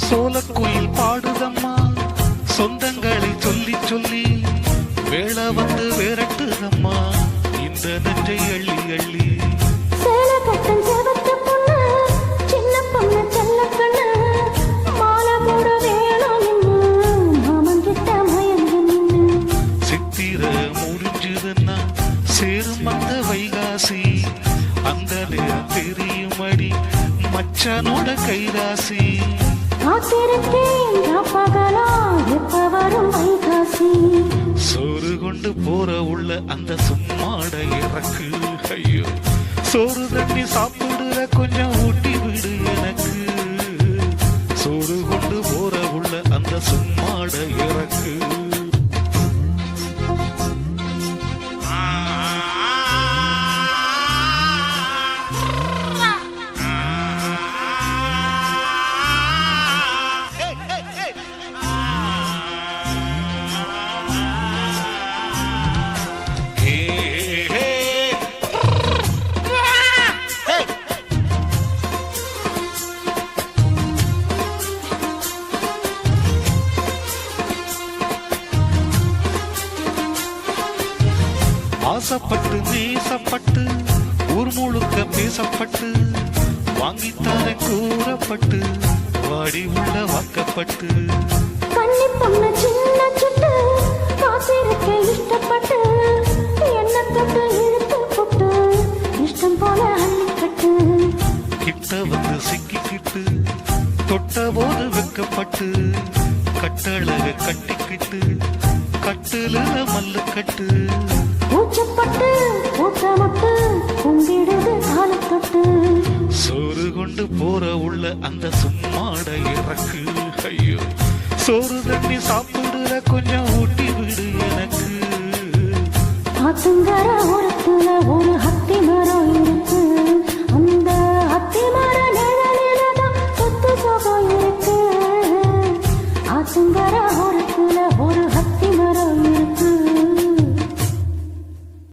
சோலக்குயில் பாடுதம்மா சொந்தங்களை சொல்லி சொல்லி வேளை வந்து விரட்டுதம்மா இந்த நெஞ்சை அள்ளி அள்ளி. சித்திர முடிஞ்சுதுன்னா சேரும் அந்த வைகாசி அந்த நேரம் தெரியும் அடி மச்சானோட கைராசி. சோறு கொண்டு போற உள்ள அந்த சும்மாட இறக்கு. ஐயோ சோறு தண்ணி சாப்பிடுற கொஞ்சம் ஊட்டி விடு எனக்கு. சோறு கொண்டு போற உள்ள அந்த சும்மாட இறக்கு. ஆசைப்பட்டு நேசப்பட்டு ஊர் முழுக்க பேசப்பட்டு வாங்கித்தார கூறப்பட்டு வாடி உள்ள வாக்கப்பட்டு கண்ணி பொண்ணு சின்ன சுட்டு காத்திருக்க இஷ்டப்பட்டு என்ன தொட்டு இழுத்து போட்டு இஷ்டம் போல அள்ளிக்கட்டு. கிட்ட வந்து சிக்கிக்கிட்டு தொட்ட போது வெக்கப்பட்டு கட்டழக கட்டிக்கிட்டு கட்டுல மல்லு கட்டு. ஊச்சப்பட்டு ஊட்டமட்டு உங்கிடுது காலத்தொட்டு. சோறு கொண்டு போற உள்ள அந்த சும்மாட இறக்கு. ஐயோ சோறு தண்ணி சாப்பிடுற கொஞ்சம் ஊட்டி விடு எனக்கு. ஆத்துங்கர ஓரத்துல ஒரு